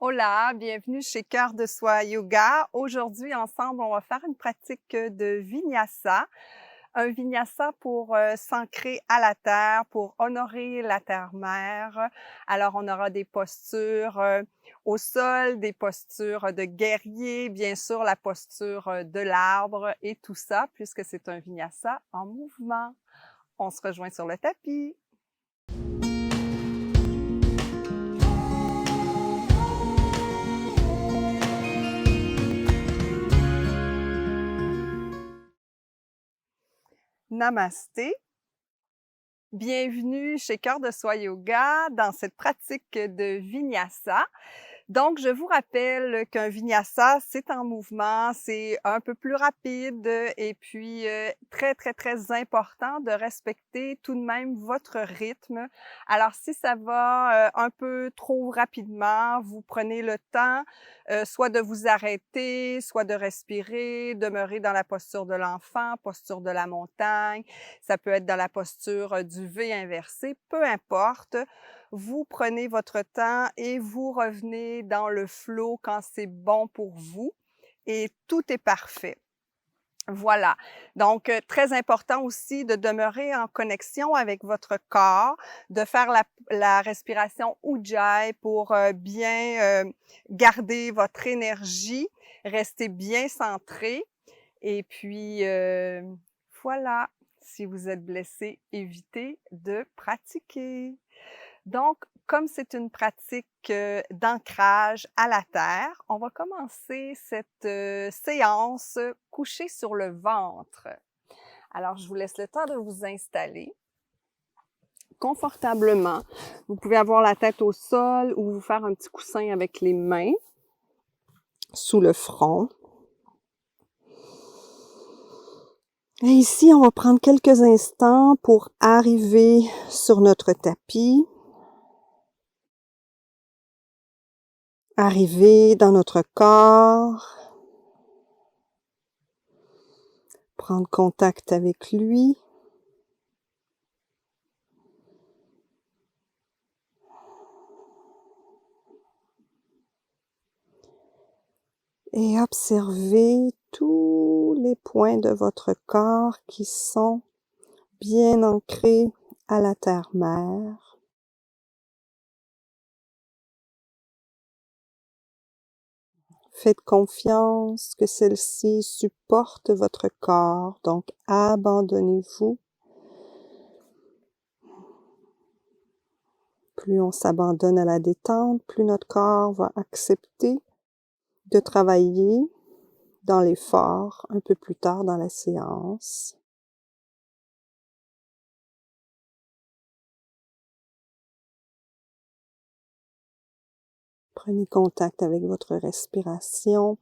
Hola, bienvenue chez Cœur de Soi Yoga. Aujourd'hui, ensemble, on va faire une pratique de Vinyasa. Un Vinyasa pour s'ancrer à la terre, pour honorer la terre-mère. Alors, on aura des postures au sol, des postures de guerrier, bien sûr, la posture de l'arbre et tout ça, puisque c'est un Vinyasa en mouvement. On se rejoint sur le tapis. Namasté. Bienvenue chez Cœur de Soi Yoga dans cette pratique de Vinyasa. Donc, je vous rappelle qu'un Vinyasa, c'est en mouvement, c'est un peu plus rapide et puis très, très, très important de respecter tout de même votre rythme. Alors, si ça va un peu trop rapidement, vous prenez le temps soit de vous arrêter, soit de respirer, demeurer dans la posture de l'enfant, posture de la montagne. Ça peut être dans la posture du V inversé, peu importe. Vous prenez votre temps et vous revenez dans le flow quand c'est bon pour vous et tout est parfait. Voilà. Donc, très important aussi de demeurer en connexion avec votre corps, de faire la respiration Ujjayi pour bien garder votre énergie, rester bien centré. Et puis, voilà. Si vous êtes blessé, évitez de pratiquer. Donc, comme c'est une pratique d'ancrage à la terre, on va commencer cette séance couchée sur le ventre. Alors, je vous laisse le temps de vous installer confortablement. Vous pouvez avoir la tête au sol ou vous faire un petit coussin avec les mains sous le front. Et ici, on va prendre quelques instants pour arriver sur notre tapis. Arriver dans notre corps. Prendre contact avec lui. Et observez tous les points de votre corps qui sont bien ancrés à la terre-mère. Faites confiance que celle-ci supporte votre corps, donc abandonnez-vous. Plus on s'abandonne à la détente, plus notre corps va accepter de travailler dans l'effort un peu plus tard dans la séance. Prenez contact avec votre respiration.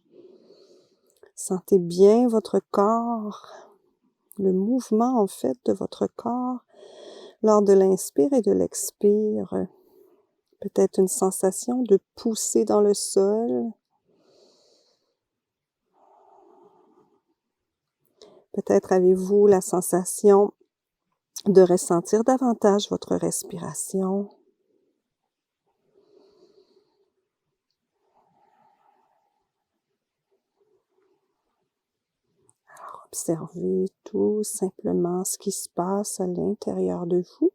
Sentez bien votre corps, le mouvement en fait de votre corps lors de l'inspire et de l'expire. Peut-être une sensation de pousser dans le sol. Peut-être avez-vous la sensation de ressentir davantage votre respiration. Alors, observez tout simplement ce qui se passe à l'intérieur de vous.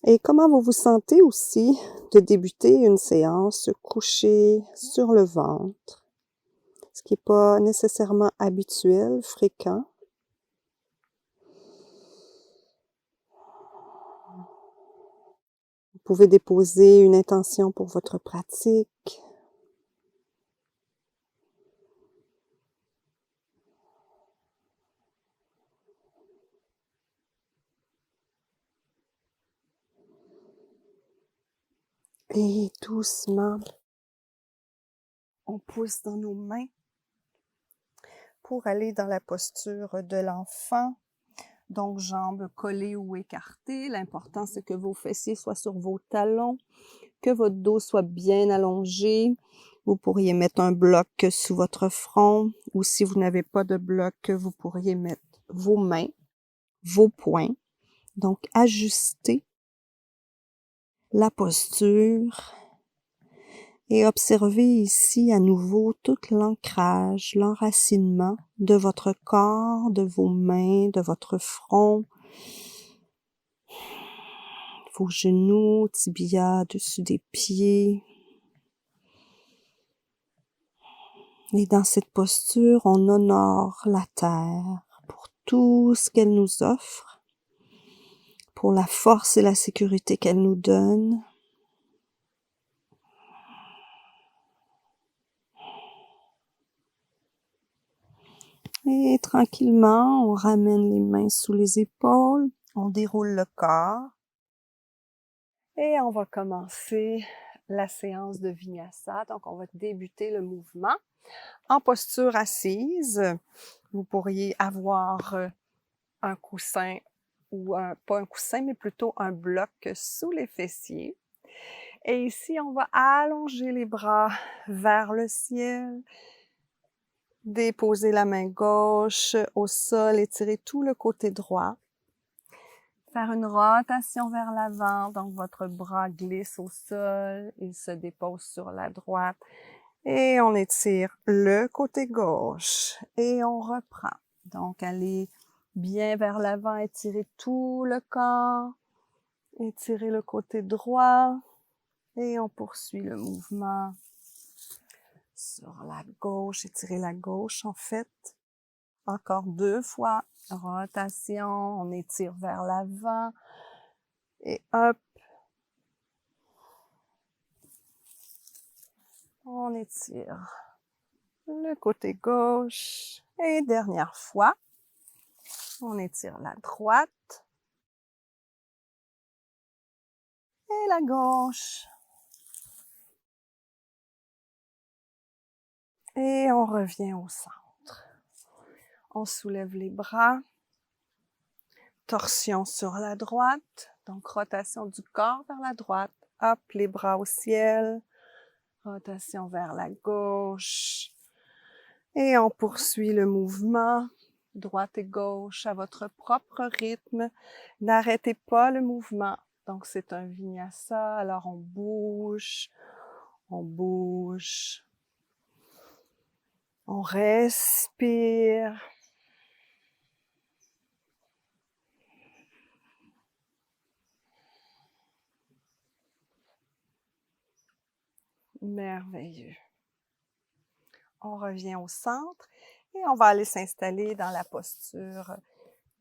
Et comment vous vous sentez aussi de débuter une séance couchée sur le ventre, ce qui n'est pas nécessairement habituel, fréquent. Vous pouvez déposer une intention pour votre pratique. Et doucement, on pousse dans nos mains pour aller dans la posture de l'enfant. Donc, jambes collées ou écartées. L'important, c'est que vos fessiers soient sur vos talons, que votre dos soit bien allongé. Vous pourriez mettre un bloc sous votre front ou si vous n'avez pas de bloc, vous pourriez mettre vos mains, vos poings. Donc, ajustez la posture Et observez ici à nouveau tout l'ancrage, l'enracinement de votre corps, de vos mains, de votre front, vos genoux, tibias, dessus des pieds. Et dans cette posture, on honore la terre pour tout ce qu'elle nous offre, pour la force et la sécurité qu'elle nous donne. Et tranquillement, on ramène les mains sous les épaules, on déroule le corps. Et on va commencer la séance de Vinyasa. Donc, on va débuter le mouvement en posture assise. Vous pourriez avoir un coussin ou pas un coussin, mais plutôt un bloc sous les fessiers. Et ici, on va allonger les bras vers le ciel, déposer la main gauche au sol, étirer tout le côté droit. Faire une rotation vers l'avant, donc votre bras glisse au sol, il se dépose sur la droite et on étire le côté gauche et on reprend. Donc, allez bien vers l'avant, étirez tout le corps, étirez le côté droit et on poursuit le mouvement sur la gauche, étirez la gauche en fait. Encore 2 fois, rotation, on étire vers l'avant et hop. On étire le côté gauche et dernière fois, on étire la droite et la gauche. Et on revient au centre. On soulève les bras, torsion sur la droite, donc rotation du corps vers la droite. Hop, les bras au ciel, rotation vers la gauche. Et on poursuit le mouvement, droite et gauche, à votre propre rythme. N'arrêtez pas le mouvement. Donc, c'est un vinyasa. Alors, on bouge, on respire. Merveilleux. On revient au centre et on va aller s'installer dans la posture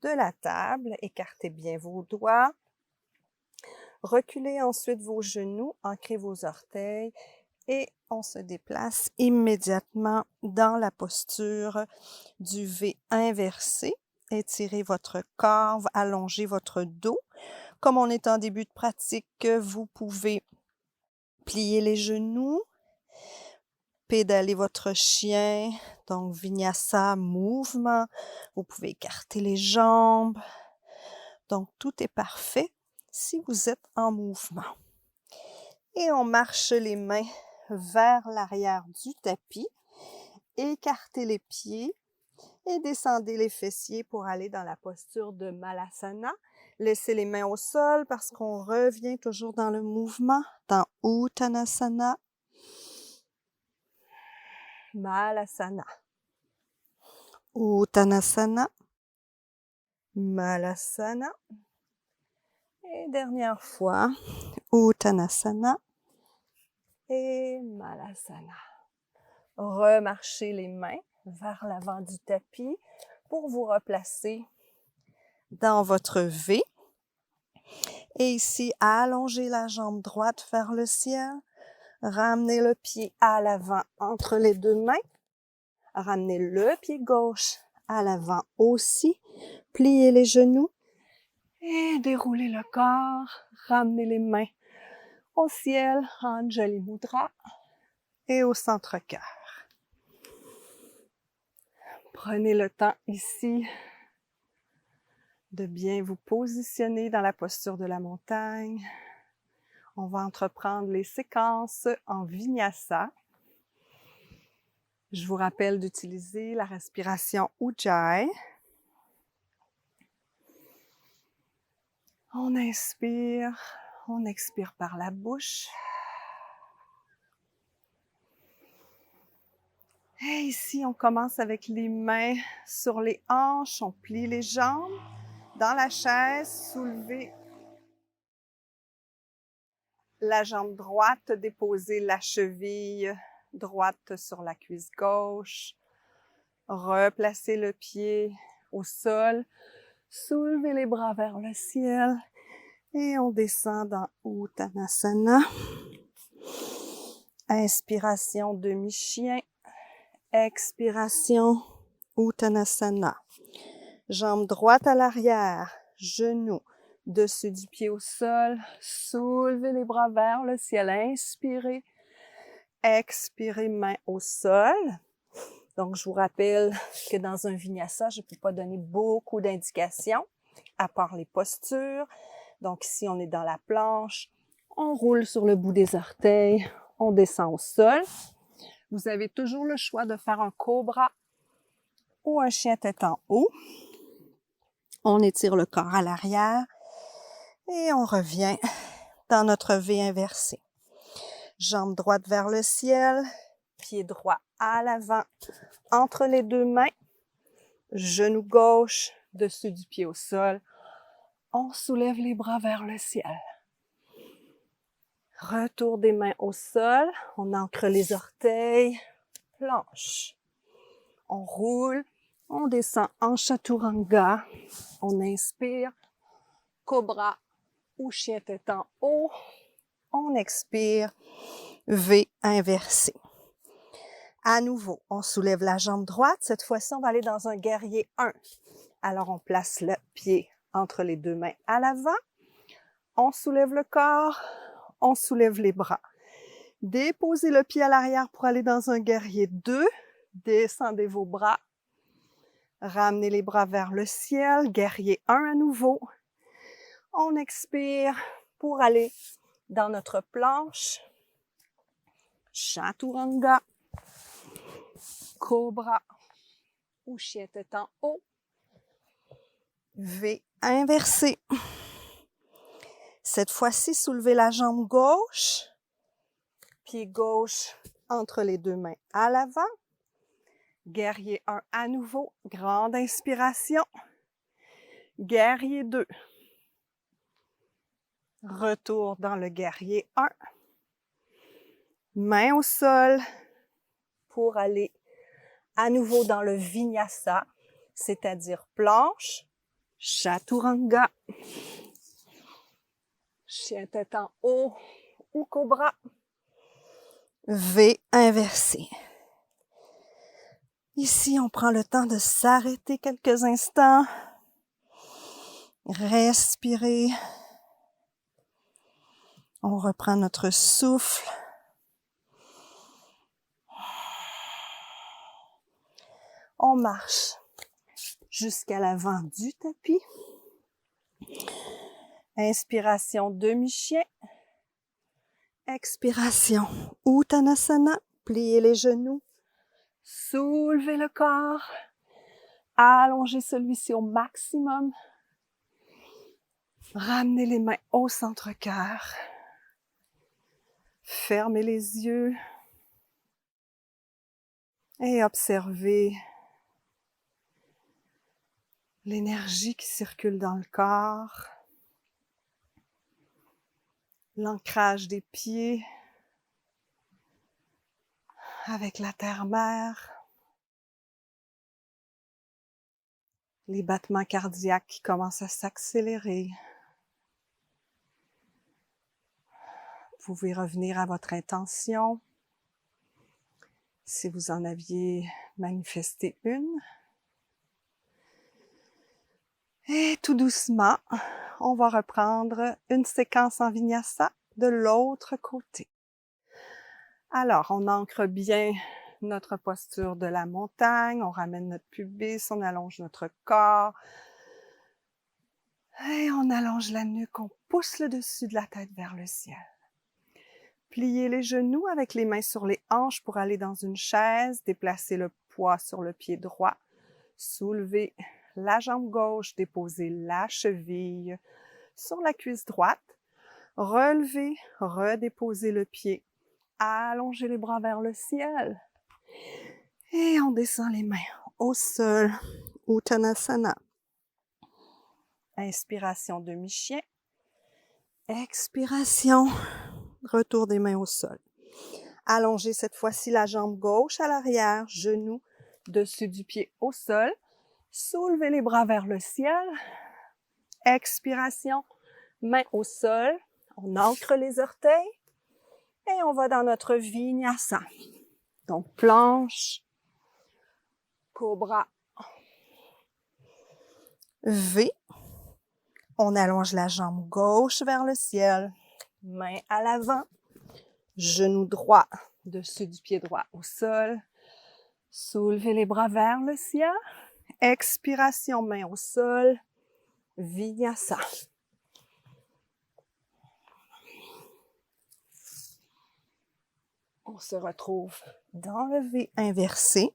de la table. Écartez bien vos doigts. Reculez ensuite vos genoux, ancrez vos orteils et on se déplace immédiatement dans la posture du V inversé. Étirez votre corps, allongez votre dos. Comme on est en début de pratique, vous pouvez plier les genoux, pédaler votre chien, donc Vinyasa, mouvement. Vous pouvez écarter les jambes. Donc, tout est parfait si vous êtes en mouvement. Et on marche les mains vers l'arrière du tapis. Écartez les pieds et descendez les fessiers pour aller dans la posture de Malasana. Laissez les mains au sol parce qu'on revient toujours dans le mouvement, dans Uttanasana, Malasana, Uttanasana, Malasana. Et dernière fois, Uttanasana et Malasana. Remarchez les mains vers l'avant du tapis pour vous replacer dans votre V. Et ici, allongez la jambe droite vers le ciel. Ramenez le pied à l'avant entre les deux mains. Ramenez le pied gauche à l'avant aussi. Pliez les genoux et déroulez le corps. Ramenez les mains au ciel, Anjali Mudra et au centre-cœur. Prenez le temps ici de bien vous positionner dans la posture de la montagne. On va entreprendre les séquences en Vinyasa. Je vous rappelle d'utiliser la respiration Ujjayi. On inspire, on expire par la bouche. Et ici, on commence avec les mains sur les hanches, on plie les jambes. Dans la chaise, soulevez la jambe droite, déposez la cheville droite sur la cuisse gauche. Replacez le pied au sol. Soulevez les bras vers le ciel. Et on descend dans Uttanasana. Inspiration demi-chien. Expiration Uttanasana. Jambe droite à l'arrière, genou dessus du pied au sol. Soulevez les bras vers le ciel. Inspirez. Expirez, main au sol. Donc, je vous rappelle que dans un vinyasa, je ne peux pas donner beaucoup d'indications, à part les postures. Donc, ici, on est dans la planche. On roule sur le bout des orteils. On descend au sol. Vous avez toujours le choix de faire un cobra ou un chien tête en haut. On étire le corps à l'arrière et on revient dans notre V inversé. Jambe droite vers le ciel, pied droit à l'avant, entre les deux mains, genou gauche, dessus du pied au sol. On soulève les bras vers le ciel. Retour des mains au sol, on ancre les orteils, planche. On roule, on descend en chaturanga, on inspire, cobra ou chien tête en haut. On expire, V inversé. À nouveau, on soulève la jambe droite. Cette fois-ci, on va aller dans un guerrier 1. Alors, on place le pied entre les deux mains à l'avant. On soulève le corps, on soulève les bras. Déposez le pied à l'arrière pour aller dans un guerrier 2. Descendez vos bras. Ramenez les bras vers le ciel. Guerrier 1 à nouveau. On expire pour aller dans notre planche. Chaturanga. Cobra ou chien tête en haut. V inversé. Cette fois-ci, soulevez la jambe gauche. Pied gauche entre les deux mains à l'avant. Guerrier 1 à nouveau. Grande inspiration. Guerrier 2. Retour dans le guerrier 1. Main au sol pour aller à nouveau dans le vinyasa, c'est-à-dire planche, chaturanga, chien tête en haut ou cobra. V inversé. Ici, on prend le temps de s'arrêter quelques instants. Respirer. On reprend notre souffle. On marche jusqu'à l'avant du tapis. Inspiration demi-chien. Expiration Uttanasana. Pliez les genoux. Soulevez le corps. Allongez celui-ci au maximum. Ramenez les mains au centre-cœur. Fermez les yeux. Et observez l'énergie qui circule dans le corps. L'ancrage des pieds avec la terre-mère. Les battements cardiaques qui commencent à s'accélérer. Vous pouvez revenir à votre intention. Si vous en aviez manifesté une. Et tout doucement, on va reprendre une séquence en vinyasa de l'autre côté. Alors, on ancre bien notre posture de la montagne, on ramène notre pubis, on allonge notre corps. Et on allonge la nuque, on pousse le dessus de la tête vers le ciel. Pliez les genoux avec les mains sur les hanches pour aller dans une chaise. Déplacez le poids sur le pied droit. Soulevez la jambe gauche, déposez la cheville sur la cuisse droite. Relevez, redéposez le pied. Allongez les bras vers le ciel. Et on descend les mains au sol, Uttanasana. Inspiration demi-chien. Expiration, retour des mains au sol. Allongez cette fois-ci la jambe gauche à l'arrière, genou dessus du pied au sol. Soulevez les bras vers le ciel. Expiration, main au sol. On ancre les orteils et on va dans notre Vinyasa. Donc, planche, cobra, V. On allonge la jambe gauche vers le ciel, main à l'avant, genou droit dessus du pied droit au sol. Soulevez les bras vers le ciel. Expiration, main au sol, Vinyasa. On se retrouve dans le V inversé.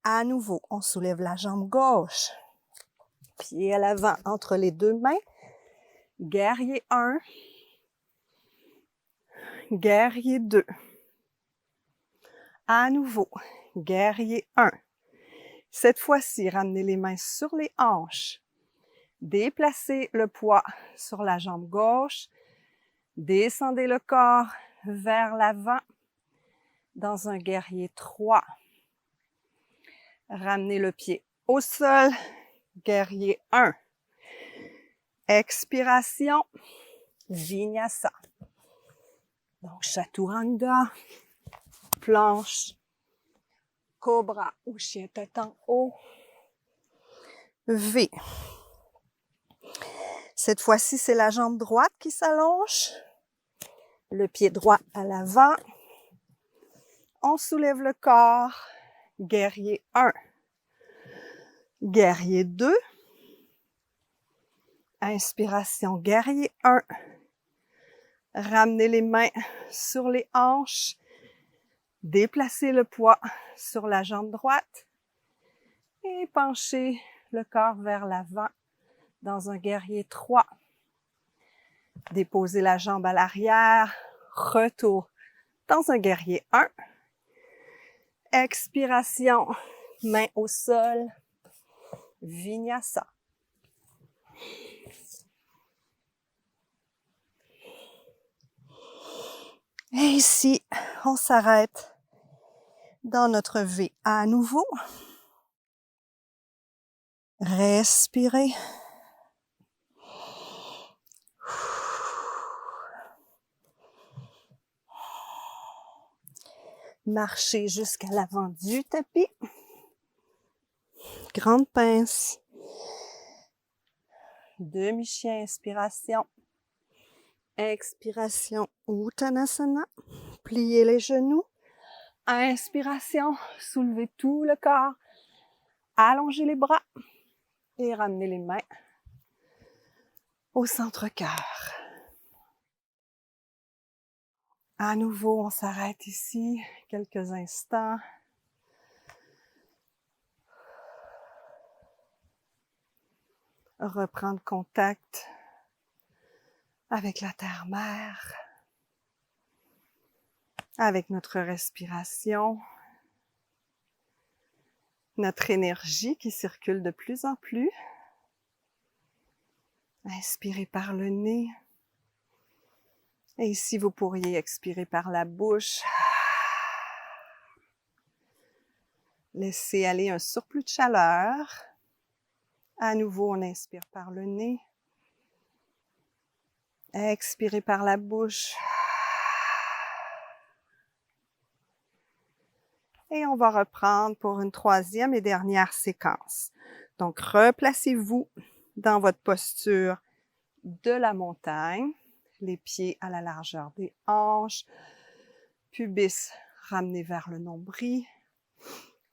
À nouveau, on soulève la jambe gauche. Pied à l'avant entre les deux mains. Guerrier 1. Guerrier 2. À nouveau, guerrier 1. Cette fois-ci, ramenez les mains sur les hanches. Déplacez le poids sur la jambe gauche. Descendez le corps vers l'avant dans un guerrier 3. Ramenez le pied au sol. Guerrier 1. Expiration. Vinyasa. Donc, Chaturanga, planche, cobra ou chien tête en haut. V. Cette fois-ci, c'est la jambe droite qui s'allonge. Le pied droit à l'avant. On soulève le corps. Guerrier 1. Guerrier 2. Inspiration, guerrier 1. Ramenez les mains sur les hanches. Déplacez le poids sur la jambe droite. Et penchez le corps vers l'avant dans un guerrier 3. Déposez la jambe à l'arrière. Retour dans un guerrier 1. Expiration, main au sol. Vinyasa. Et ici, on s'arrête dans notre V à nouveau. Respirez. Marchez jusqu'à l'avant du tapis. Grande pince. Demi-chien, inspiration. Expiration, Uttanasana. Pliez les genoux. Inspiration, soulevez tout le corps. Allongez les bras et ramenez les mains au centre-cœur. À nouveau, on s'arrête ici quelques instants. Reprendre contact avec la terre-mère, avec notre respiration, notre énergie qui circule de plus en plus. Inspirez par le nez. Et ici, vous pourriez expirer par la bouche. Laissez aller un surplus de chaleur. À nouveau, on inspire par le nez. Expirez par la bouche. Et on va reprendre pour une troisième et dernière séquence. Donc, replacez-vous dans votre posture de la montagne. Les pieds à la largeur des hanches. Pubis ramené vers le nombril.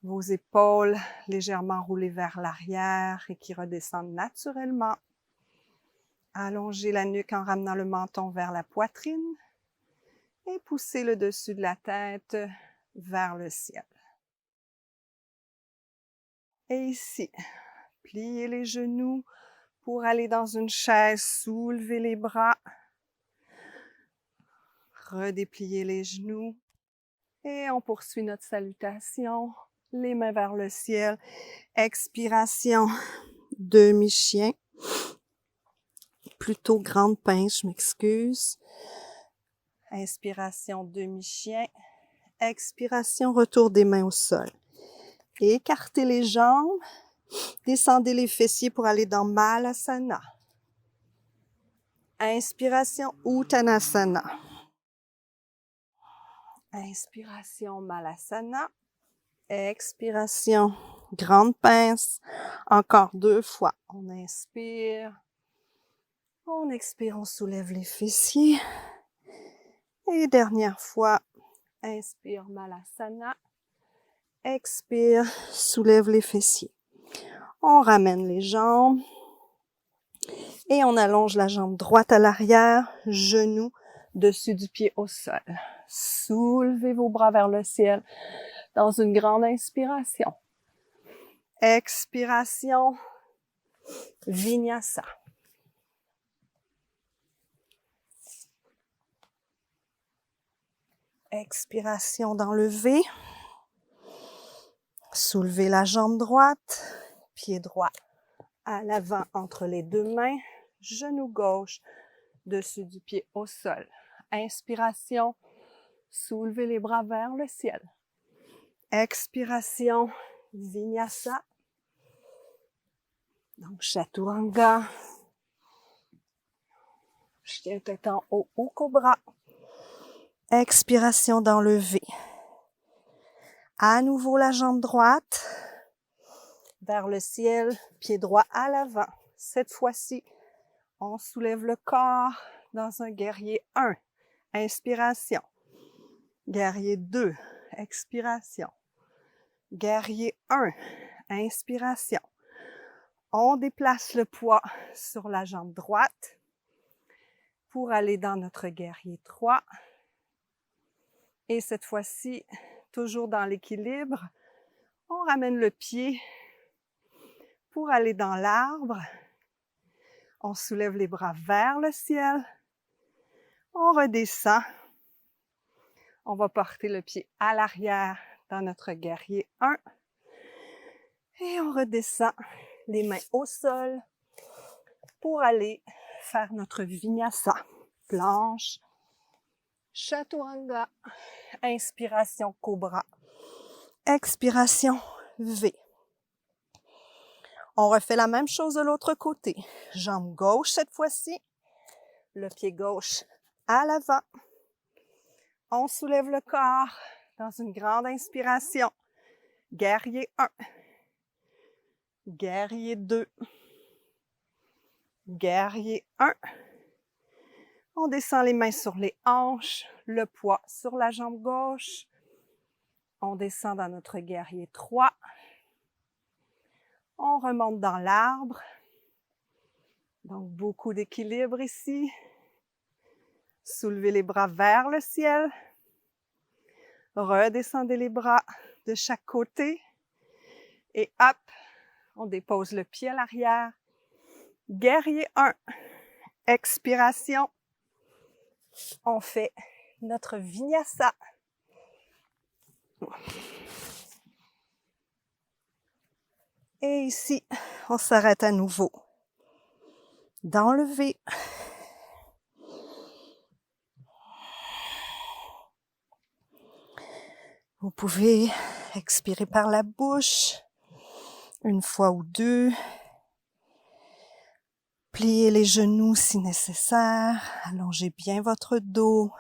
Vos épaules légèrement roulées vers l'arrière et qui redescendent naturellement. Allongez la nuque en ramenant le menton vers la poitrine et poussez le dessus de la tête vers le ciel. Et ici, pliez les genoux pour aller dans une chaise, soulevez les bras, redépliez les genoux et on poursuit notre salutation. les mains vers le ciel. Expiration, demi-chien. Plutôt grande pince, je m'excuse. Inspiration, demi-chien. Expiration, retour des mains au sol. Écartez les jambes. Descendez les fessiers pour aller dans Malasana. Inspiration, Uttanasana. Inspiration, Malasana. Expiration, grande pince. Encore 2 fois. On inspire. On expire, on soulève les fessiers. Et dernière fois, inspire, Malasana. Expire, soulève les fessiers. On ramène les jambes. Et on allonge la jambe droite à l'arrière, genou dessus du pied au sol. Soulevez vos bras vers le ciel dans une grande inspiration. Expiration, Vinyasa. Expiration dans le V. Soulevez la jambe droite, pied droit à l'avant entre les 2 mains, genou gauche dessus du pied au sol. Inspiration, soulevez les bras vers le ciel. Expiration, Vinyasa. Donc, Chaturanga. Je tiens tête en haut ou cobra. Expiration dans le V. À nouveau la jambe droite vers le ciel, pied droit à l'avant. Cette fois-ci, on soulève le corps dans un guerrier 1. Inspiration. Guerrier 2. Expiration. Guerrier 1. Inspiration. On déplace le poids sur la jambe droite pour aller dans notre guerrier 3. Et cette fois-ci, toujours dans l'équilibre, on ramène le pied pour aller dans l'arbre. On soulève les bras vers le ciel. On redescend. On va porter le pied à l'arrière dans notre guerrier 1. Et on redescend les mains au sol pour aller faire notre Vinyasa. Planche, Chaturanga, inspiration Cobra, expiration V. On refait la même chose de l'autre côté. Jambe gauche cette fois-ci, le pied gauche à l'avant. On soulève le corps dans une grande inspiration. Guerrier 1, guerrier 2, guerrier 1. On descend les mains sur les hanches, le poids sur la jambe gauche. On descend dans notre guerrier 3. On remonte dans l'arbre. Donc, beaucoup d'équilibre ici. Soulevez les bras vers le ciel. Redescendez les bras de chaque côté. Et hop, on dépose le pied à l'arrière. Guerrier 1. Expiration. On fait notre Vinyasa. Et ici, on s'arrête à nouveau. Dans le V. Vous pouvez expirer par la bouche, 1 fois ou 2. Pliez les genoux si nécessaire. Allongez bien votre dos.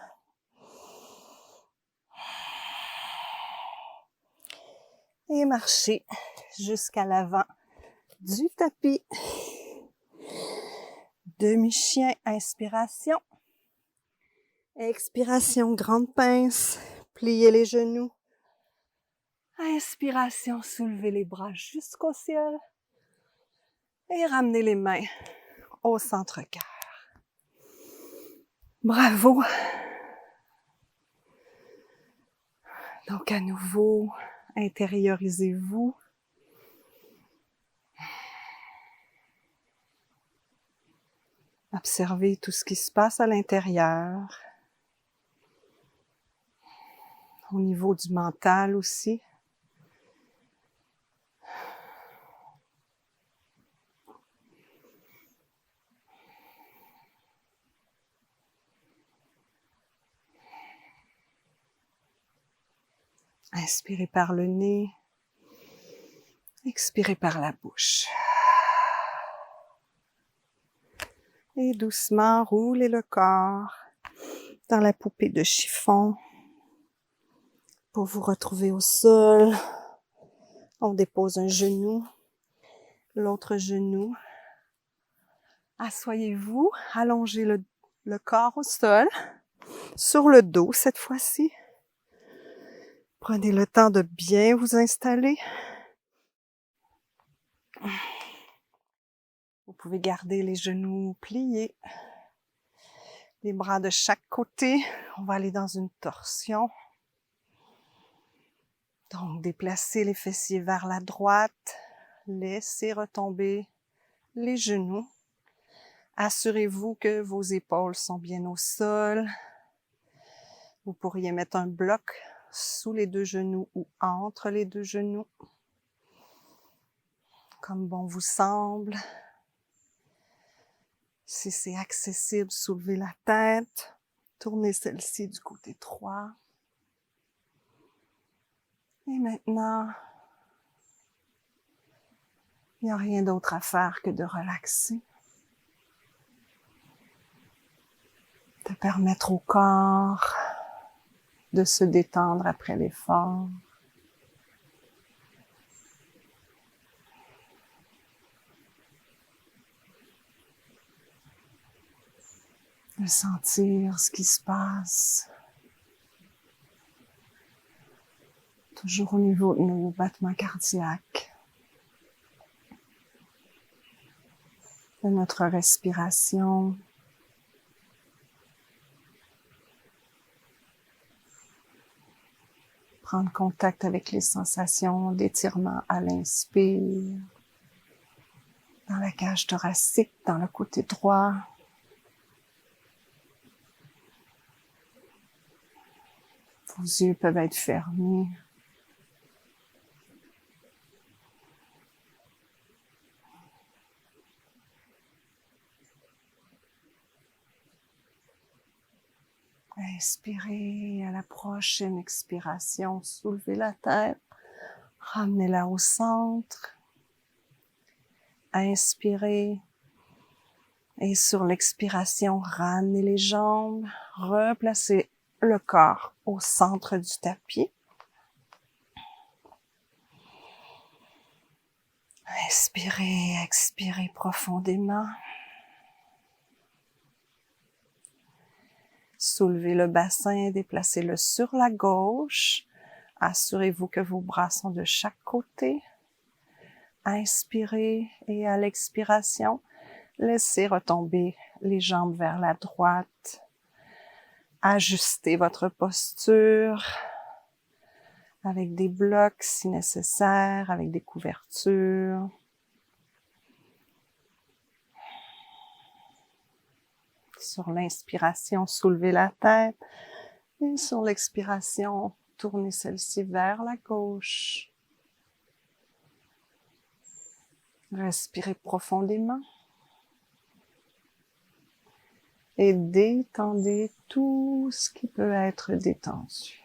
Et marchez jusqu'à l'avant du tapis. Demi-chien, inspiration. Expiration, grande pince. Pliez les genoux. Inspiration, soulevez les bras jusqu'au ciel. Et ramenez les mains au centre-cœur. Bravo! Donc à nouveau, intériorisez-vous. Observez tout ce qui se passe à l'intérieur. Au niveau du mental aussi. Inspirez par le nez. Expirez par la bouche. Et doucement, roulez le corps dans la poupée de chiffon pour vous retrouver au sol. On dépose un genou, l'autre genou. Assoyez-vous, allongez le corps au sol, sur le dos cette fois-ci. Prenez le temps de bien vous installer. Vous pouvez garder les genoux pliés, les bras de chaque côté. On va aller dans une torsion. Donc, déplacez les fessiers vers la droite. Laissez retomber les genoux. Assurez-vous que vos épaules sont bien au sol. Vous pourriez mettre un bloc sous les deux genoux ou entre les deux genoux, comme bon vous semble. Si c'est accessible, soulevez la tête. Tournez celle-ci du côté droit. Et maintenant, il n'y a rien d'autre à faire que de relaxer. De permettre au corps de se détendre après l'effort. De sentir ce qui se passe. Toujours au niveau de nos battements cardiaques. De notre respiration. Prendre contact avec les sensations d'étirement à l'inspire. Dans la cage thoracique, dans le côté droit. Vos yeux peuvent être fermés. Inspirez, à la prochaine expiration, soulevez la tête, ramenez-la au centre. Inspirez et sur l'expiration, ramenez les jambes, replacez le corps au centre du tapis. Inspirez, expirez profondément. Soulevez le bassin, déplacez-le sur la gauche. Assurez-vous que vos bras sont de chaque côté. Inspirez et à l'expiration, laissez retomber les jambes vers la droite. Ajustez votre posture avec des blocs si nécessaire, avec des couvertures. Sur l'inspiration, soulevez la tête. Et sur l'expiration, tournez celle-ci vers la gauche. Respirez profondément. Et détendez tout ce qui peut être détendu.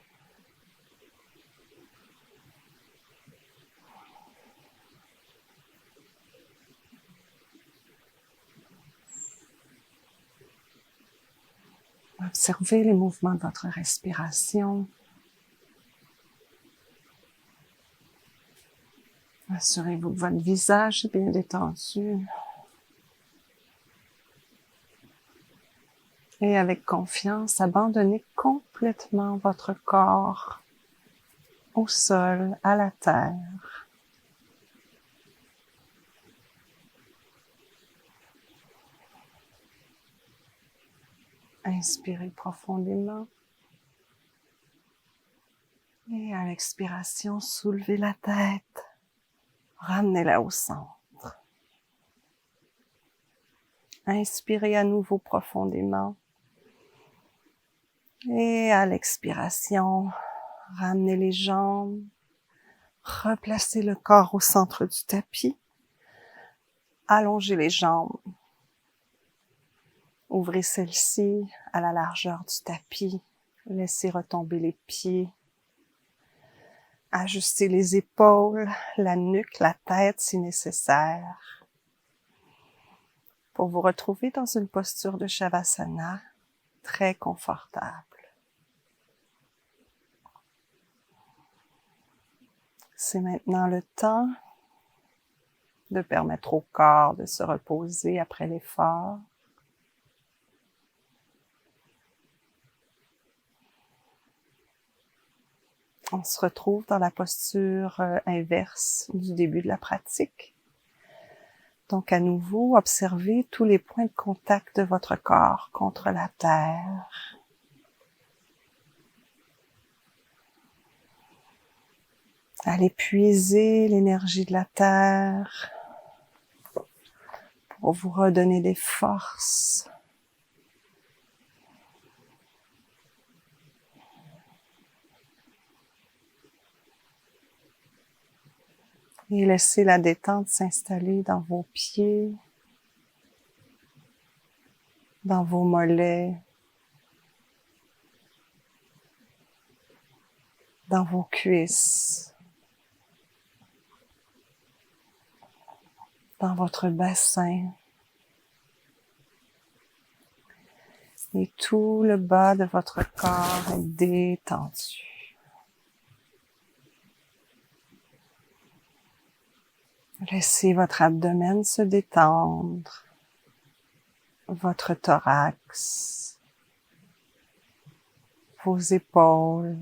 Observez les mouvements de votre respiration. Assurez-vous que votre visage est bien détendu. Et avec confiance, abandonnez complètement votre corps au sol, à la terre. Inspirez profondément. Et à l'expiration, soulevez la tête. Ramenez-la au centre. Inspirez à nouveau profondément. Et à l'expiration, ramenez les jambes. Replacez le corps au centre du tapis. Allongez les jambes. Ouvrez celle-ci à la largeur du tapis. Laissez retomber les pieds. Ajustez les épaules, la nuque, la tête si nécessaire. Pour vous retrouver dans une posture de Shavasana très confortable. C'est maintenant le temps de permettre au corps de se reposer après l'effort. On se retrouve dans la posture inverse du début de la pratique. Donc à nouveau, observez tous les points de contact de votre corps contre la terre. Allez puiser l'énergie de la terre pour vous redonner des forces. Et laissez la détente s'installer dans vos pieds, dans vos mollets, dans vos cuisses, dans votre bassin et tout le bas de votre corps est détendu. Laissez votre abdomen se détendre, votre thorax, vos épaules,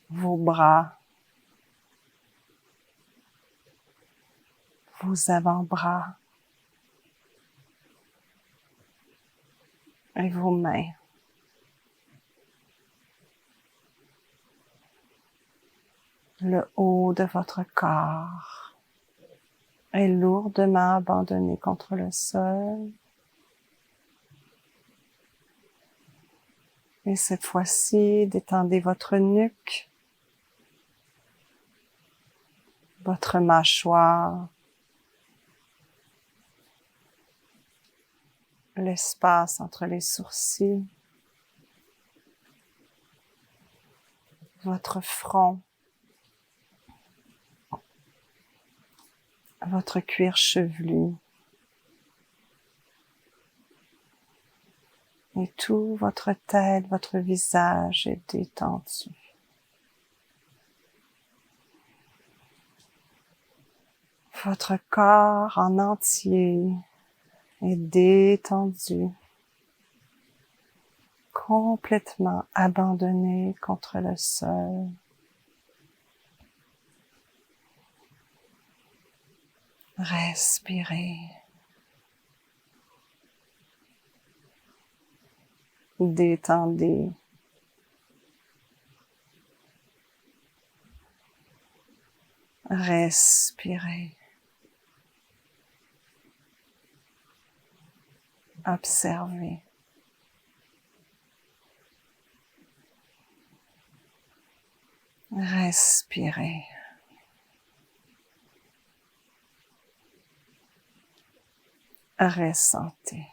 vos bras, vos avant-bras et vos mains. Le haut de votre corps est lourdement abandonné contre le sol. Et cette fois-ci, détendez votre nuque, votre mâchoire, l'espace entre les sourcils, votre front, votre cuir chevelu et tout votre tête, votre visage est détendu. Votre corps en entier est détendu, complètement abandonné contre le sol. Respirez. Détendez. Respirez. Observez. Respirez. Ressentez.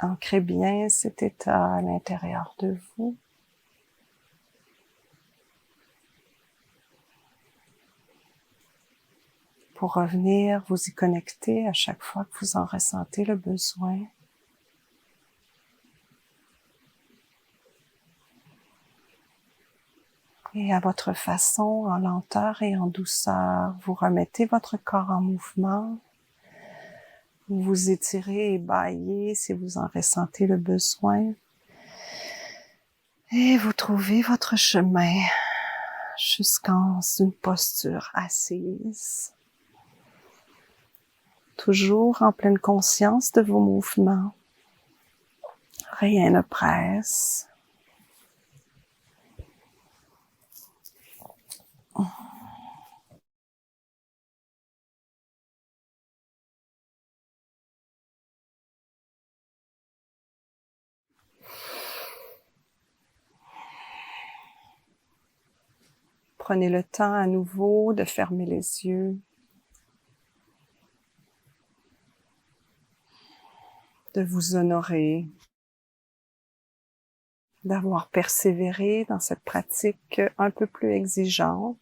Ancrez bien cet état à l'intérieur de vous. Pour revenir, vous y connecter à chaque fois que vous en ressentez le besoin. Et à votre façon, en lenteur et en douceur, vous remettez votre corps en mouvement. Vous vous étirez et bâillez si vous en ressentez le besoin. Et vous trouvez votre chemin jusqu'en une posture assise. toujours en pleine conscience de vos mouvements. Rien ne presse. Prenez le temps à nouveau de fermer les yeux, de vous honorer, d'avoir persévéré dans cette pratique un peu plus exigeante.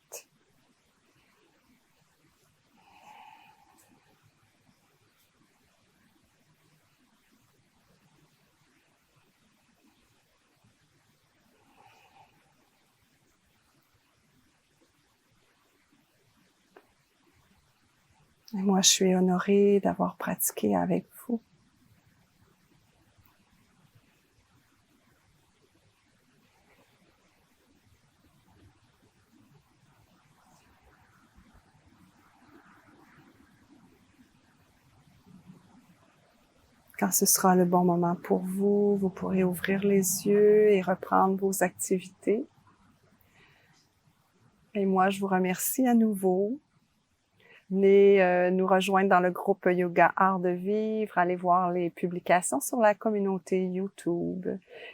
Et moi, je suis honorée d'avoir pratiqué avec vous. Quand ce sera le bon moment pour vous, vous pourrez ouvrir les yeux et reprendre vos activités. Et moi, je vous remercie à nouveau. Venez nous rejoindre dans le groupe Yoga Art de Vivre. Allez voir les publications sur la communauté YouTube.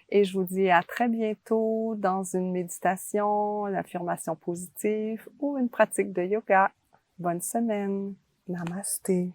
Et je vous dis à très bientôt dans une méditation, une affirmation positive ou une pratique de yoga. Bonne semaine. Namasté.